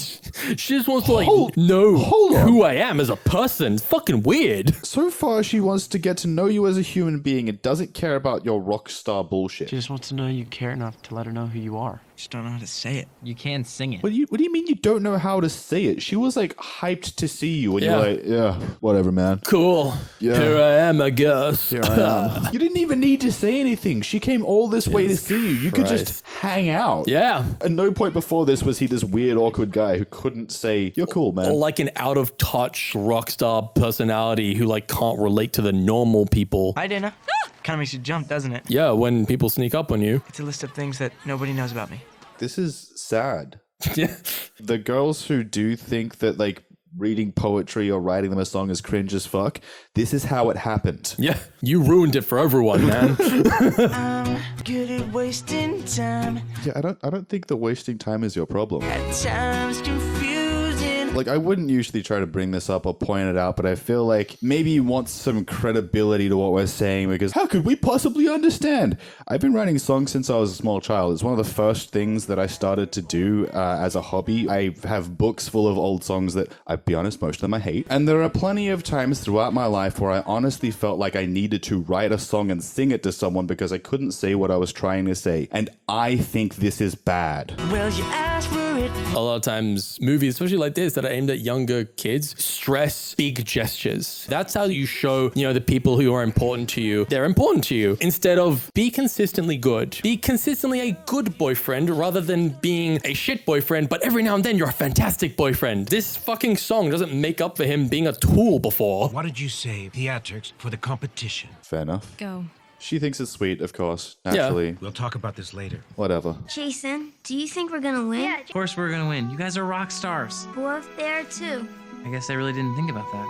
She just wants to know who I am as a person. It's fucking weird. So far, she wants to get to know you as a human being and doesn't care about your rock star bullshit. She just wants to know you care enough to let her know who you are. Just don't know how to say it. You can sing it. What do you mean you don't know how to say it? She was like hyped to see you and you're like, yeah, whatever, man. Cool. Yeah. Here I am, I guess. Here I am. You didn't even need to say anything. She came all this way to see you. You could just hang out. Yeah. At no point before this was he this weird, awkward guy who couldn't say, you're cool, man. Or like an out of touch rock star personality who like can't relate to the normal people. Hi, Dana. Kind of makes you jump, doesn't it? Yeah, when people sneak up on you. It's a list of things that nobody knows about me. This is sad. Yeah. The girls who do think that like reading poetry or writing them a song is cringe as fuck, this is how it happened. Yeah, you ruined it for everyone, man. I'm good at wasting time. Yeah, I don't think that wasting time is your problem. At times confusing Like, I wouldn't usually try to bring this up or point it out, but I feel like maybe you want some credibility to what we're saying, because how could we possibly understand? I've been writing songs since I was a small child. It's one of the first things that I started to do as a hobby. I have books full of old songs that, I'll be honest, most of them I hate. And there are plenty of times throughout my life where I honestly felt like I needed to write a song and sing it to someone because I couldn't say what I was trying to say. And I think this is bad. Well, you asked for it. A lot of times movies, especially like this, that are aimed at younger kids, stress big gestures. That's how you show, you know, the people who are important to you, they're important to you. Instead of be consistently good. Be consistently a good boyfriend rather than being a shit boyfriend, but every now and then you're a fantastic boyfriend. This fucking song doesn't make up for him being a tool before. Why did you save theatrics for the competition? Fair enough. Go. She thinks it's sweet, of course, naturally. Yeah. We'll talk about this later. Whatever. Jason, do you think we're gonna win? Yeah, Of course we're gonna win. You guys are rock stars. we're up there too. I guess I really didn't think about that.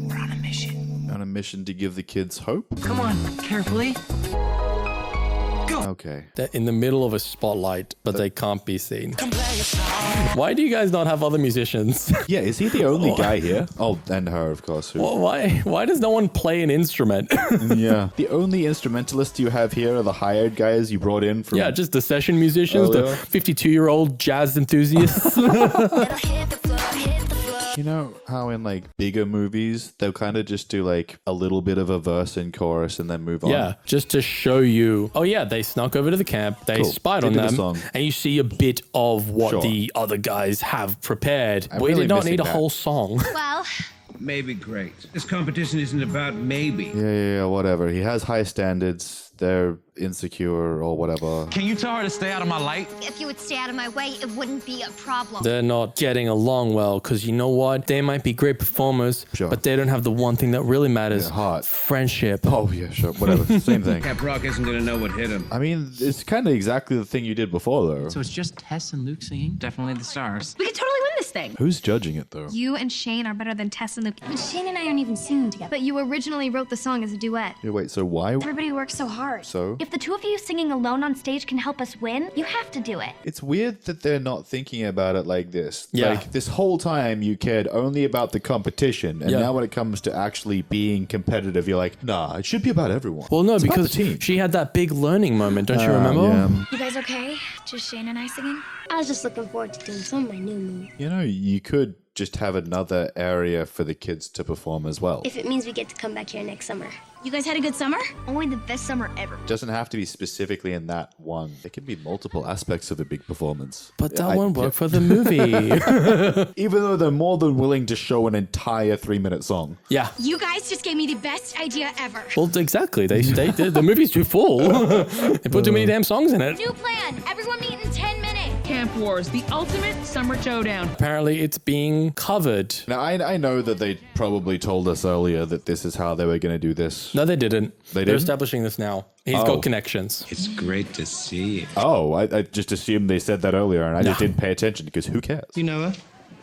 We're on a mission. On a mission to give the kids hope? Come on, carefully. Go. Okay. They're in the middle of a spotlight, but they can't be seen. Why do you guys not have other musicians? Yeah, is he the only guy here? Oh, and her, of course. Why does no one play an instrument? Yeah. The only instrumentalists you have here are the hired guys you brought in from... Yeah, just the session musicians, the 52-year-old jazz enthusiasts. You know how in like bigger movies, they'll kind of just do like a little bit of a verse and chorus and then move on? Yeah, just to show you, oh yeah, they snuck over to the camp, they spied on them, and you see a bit of what the other guys have prepared. We did not need a whole song. Well, Maybe great. This competition isn't about maybe. Yeah, whatever. He has high standards. They're insecure or whatever. Can you tell her to stay out of my light? if you would stay out of my way, it wouldn't be a problem. They're not getting along well because you know what? They might be great performers, but they don't have the one thing that really matters. Friendship. Oh, yeah, sure. Whatever. Same thing. Cap Rock isn't going to know what hit him. I mean, it's kind of exactly the thing you did before, though. So it's just Tess and Luke singing? Definitely the stars. We could totally win this thing. Who's judging it, though? You and Shane are better than Tess and Luke. But Shane and I aren't even singing together. But you originally wrote the song as a duet. Yeah, wait, so why? Everybody works so hard. So? If the two of you singing alone on stage can help us win, you have to do it. It's weird that they're not thinking about it like this. Yeah. Like, this whole time you cared only about the competition, and now when it comes to actually being competitive, you're like, nah, it should be about everyone. Well, no, It's about because the team. she had that big learning moment, don't you remember? Yeah. You guys okay? Just Shane and I singing? I was just looking forward to doing some of my new moves. You know, you could just have another area for the kids to perform as well. If it means we get to come back here next summer. You guys had a good summer? Only the best summer ever. It doesn't have to be specifically in that one. It can be multiple aspects of a big performance. But that won't work for the movie. Even though they're more than willing to show an entire 3-minute song. Yeah. You guys just gave me the best idea ever. Well, exactly. The movie's too full. They put too many damn songs in it. New plan. Everyone meet in 10 minutes. Camp Wars, the ultimate summer showdown. Apparently, it's being covered. Now, I know that they probably told us earlier that this is how they were going to do this. No, they didn't. They're didn't? establishing this now. He's got connections. It's great to see you. Oh, I just assumed they said that earlier, and I just didn't pay attention because who cares? You know her?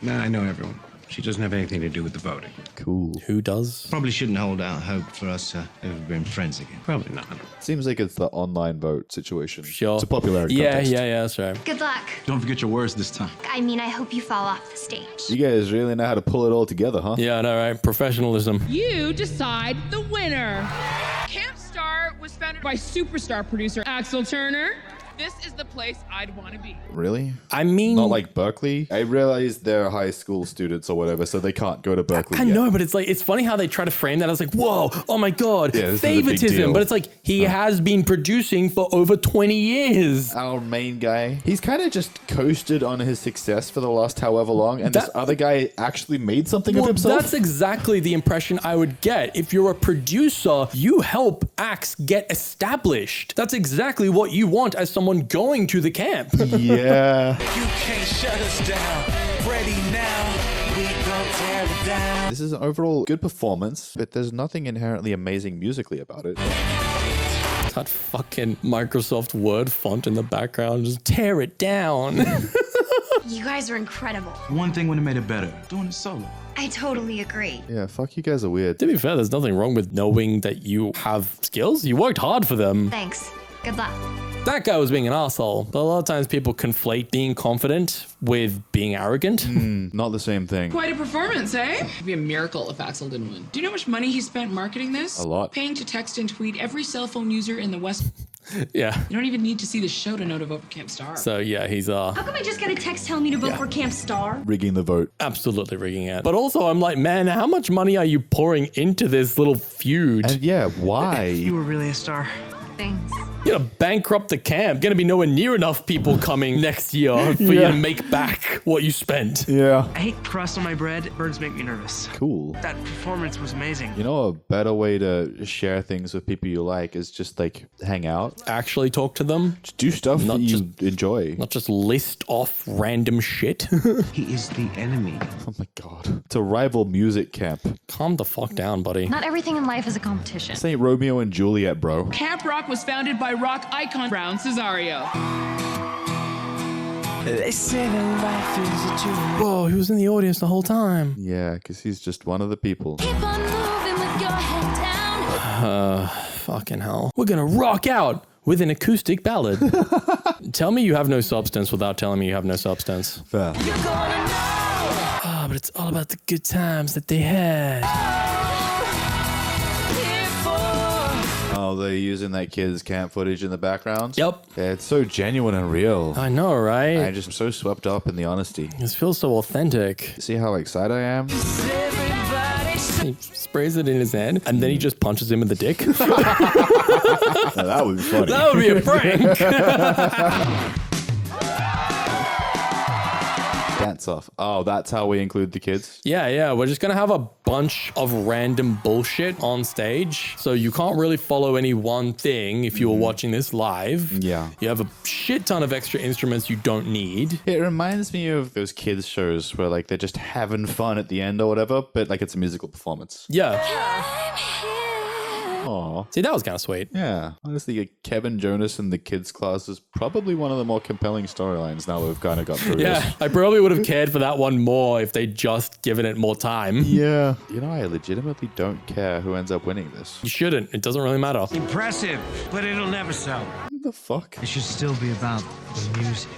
No, I know everyone. She doesn't have anything to do with the voting. Cool. Who does? Probably shouldn't hold out hope for us ever being friends again. Probably not. Seems like it's the online vote situation. Sure. It's a popularity Yeah, contest. yeah, that's right. Good luck. Don't forget your words this time. I mean, I hope you fall off the stage. You guys really know how to pull it all together, huh? Yeah, I know, right? Professionalism. You decide the winner. Camp Star was founded by superstar producer Axel Turner. This is the place I'd want to be. Really? I mean... Not like Berkeley? I realize they're high school students or whatever, so they can't go to Berkeley I yet. know, but it's funny how they try to frame that. I was like, whoa, oh my God, Yeah, this is a big favoritism. deal. But it's like, he has been producing for over 20 years. Our main guy, he's kind of just coasted on his success for the last however long, and this other guy actually made something of himself? That's exactly the impression I would get. If you're a producer, you help acts get established. That's exactly what you want as someone going to the camp. Yeah. You can't shut us down. Ready now. We gon' tear it down. This is an overall good performance, but there's nothing inherently amazing musically about it. That fucking Microsoft Word font in the background, just tear it down. You guys are incredible. One thing would have made it better, doing it solo. I totally agree. Yeah, fuck, you guys are weird. To be fair, there's nothing wrong with knowing that you have skills. You worked hard for them. Thanks. Good luck. That guy was being an asshole. But a lot of times people conflate being confident with being arrogant. Not the same thing. Quite a performance, eh? It'd be a miracle if Axel didn't win. Do you know how much money he spent marketing this? A lot. Paying to text and tweet every cell phone user in the West. Yeah. You don't even need to see the show to know to vote for Camp Star. So yeah, he's How come I just got a text telling me to vote for Camp Star? Rigging the vote. absolutely rigging it. But also I'm like, man, how much money are you pouring into this little feud? And yeah, why? You were really a star. Thanks. You're gonna bankrupt the camp. Gonna be nowhere near enough people coming next year for you to make back what you spent. Yeah. I hate crust on my bread. Birds make me nervous. Cool. That performance was amazing. You know, a better way to share things with people you like is just like hang out. Actually talk to them. Just do stuff that you enjoy. Not just list off random shit. He is the enemy. Oh my God. It's a rival music camp. Calm the fuck down, buddy. Not everything in life is a competition. This ain't Romeo and Juliet, bro. Camp Rock was founded by rock icon Brown Cesario. They say that life is a journey. Whoa, he was in the audience the whole time. Yeah, because he's just one of the people. Keep on moving with your head down. Fucking hell. We're gonna rock out with an acoustic ballad. Tell me you have no substance without telling me you have no substance. Fair. You're gonna know. Ah, but it's all about the good times that they had. Oh, they're using that kid's camp footage in the background? Yep. Yeah, it's so genuine and real. I know, right? I'm just so swept up in the honesty. This feels so authentic. See how excited I am? He sprays it in his head, and then he just punches him in the dick. Now, that would be funny. That would be a prank. Dance off. Oh, that's how we include the kids? Yeah. We're just going to have a bunch of random bullshit on stage. So you can't really follow any one thing if you were watching this live. Yeah. You have a shit ton of extra instruments you don't need. It reminds me of those kids shows where like they're just having fun at the end or whatever, but like it's a musical performance. Yeah. Aw. See, that was kind of sweet. Yeah. Honestly, Kevin Jonas in the kids class is probably one of the more compelling storylines now that we've kind of got through Yeah, this. I probably would have cared for that one more if they'd just given it more time. Yeah. You know, I legitimately don't care who ends up winning this. You shouldn't. It doesn't really matter. Impressive, but it'll never sell. What the fuck? It should still be about the music.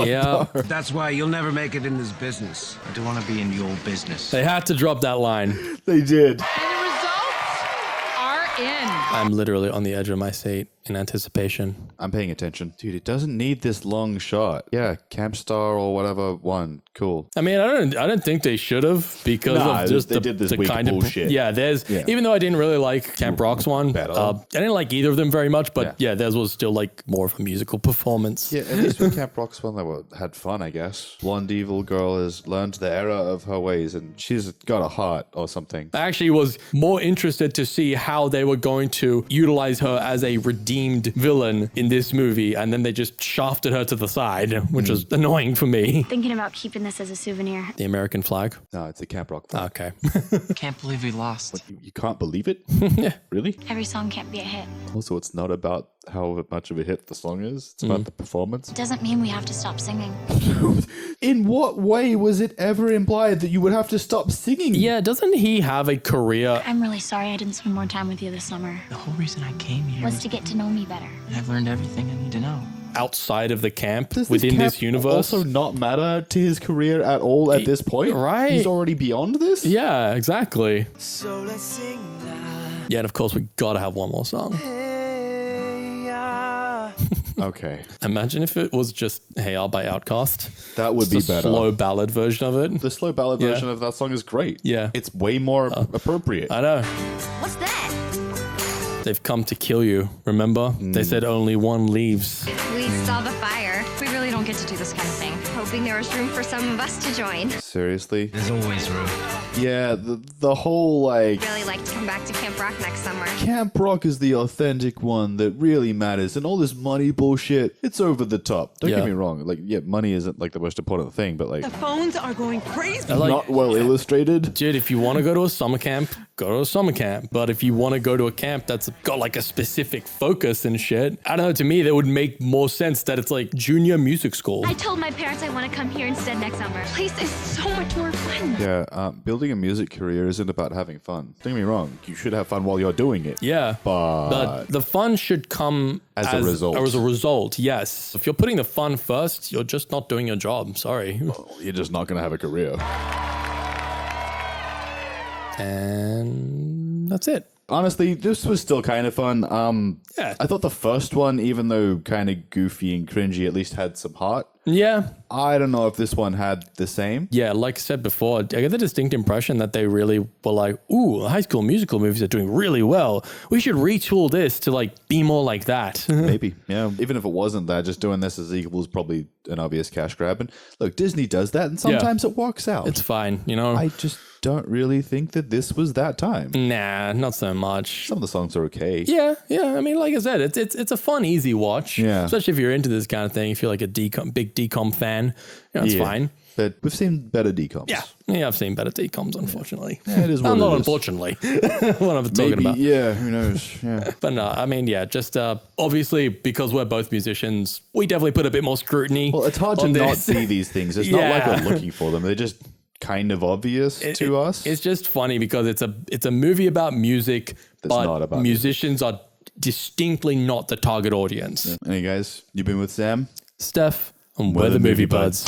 Yeah. That's why you'll never make it in this business. I don't want to be in your business. They had to drop that line. They did. And the results are in. I'm literally on the edge of my seat in anticipation. I'm paying attention. Dude, it doesn't need this long shot. Yeah, Camp Star or whatever won. Cool. I mean, I don't think they should have because of just they did this weak kind bullshit. of yeah. Even though I didn't really like Camp Rock's one, Better. I didn't like either of them very much. But yeah, theirs was still like more of a musical performance. Yeah, at least with Camp Rock's one, they had fun, I guess. Blonde evil girl has learned the error of her ways, and she's got a heart or something. I actually was more interested to see how they were going to utilize her as a redeemed villain in this movie, and then they just shafted her to the side, which was annoying for me. Thinking about keeping this as a souvenir. The American flag? No, it's a Camp Rock flag. Okay. Can't believe we lost. What, you can't believe it? Yeah. Really? Every song can't be a hit. Also, it's not about how much of a hit the song is. It's about the performance. Doesn't mean we have to stop singing. In what way was it ever implied that you would have to stop singing? Yeah, doesn't he have a career? I'm really sorry I didn't spend more time with you this summer. The whole reason I came here Was to get to know me better. I've learned everything I need to know. Outside of the camp, Does within camp this universe? also not matter to his career at all at this point? Right. He's already beyond this? Yeah, exactly. So let's sing now. Yeah, and of course we gotta have one more song. Hey, yeah. Okay. Imagine if it was just Hey Ya by Outkast. That would be It's a better. slow ballad version of it. The slow ballad Yeah. version of that song is great. Yeah. It's way more appropriate. I know. What's that? They've come to kill you, remember? They said only one leaves. We saw the fire. We really don't get to do this kind of thing. Hoping there was room for some of us to join. Seriously? There's always room. Yeah, the whole like... Really like to come back to Camp Rock next summer. Camp Rock is the authentic one that really matters, and all this money bullshit, it's over the top. Don't Yeah. get me wrong. Like, yeah, money isn't like the most important thing, but like The phones are going crazy. Like, not well illustrated. dude, if you want to go to a summer camp, go to a summer camp. But if you want to go to a camp that's got like a specific focus and shit, I don't know, to me, that would make more sense that it's like junior music school. I told my parents I want to come here instead next summer. The place is so much more fun. Yeah, building a music career isn't about having fun. Don't get me wrong. You should have fun while you're doing it. Yeah. But the fun should come as a result. Or as a result, yes. If you're putting the fun first, you're just not doing your job. Sorry. Well, you're just not going to have a career. And that's it. Honestly, this was still kind of fun. Yeah. I thought the first one, even though kind of goofy and cringy, at least had some heart. Yeah. I don't know if this one had the same. Yeah, like I said before, I get the distinct impression that they really were like, ooh, High School Musical movies are doing really well. We should retool this to like be more like that. Maybe, yeah. Even if it wasn't that, just doing this as equal is probably an obvious cash grab. And look, Disney does that, and sometimes it works out. It's fine, you know? I just don't really think that this was that time. Nah, not so much. Some of the songs are okay. Yeah. I mean, like I said, it's a fun, easy watch. Yeah. Especially if you're into this kind of thing. If you're like a big decom fan, you know, it's fine. But we've seen better decoms. Yeah, I've seen better decoms, unfortunately. Yeah, it is what not it is. Unfortunately. What I'm talking about. Yeah, who knows? Yeah. But no, I mean, yeah, just obviously because we're both musicians, we definitely put a bit more scrutiny. Well, it's hard to not see these things. It's not like we're looking for them. They're just kind of obvious to us. It's just funny because it's a movie about music, but not about musicians are distinctly not the target audience. Yeah. Hey guys, you've been with Sam, Steph, and we're the Movie Budz.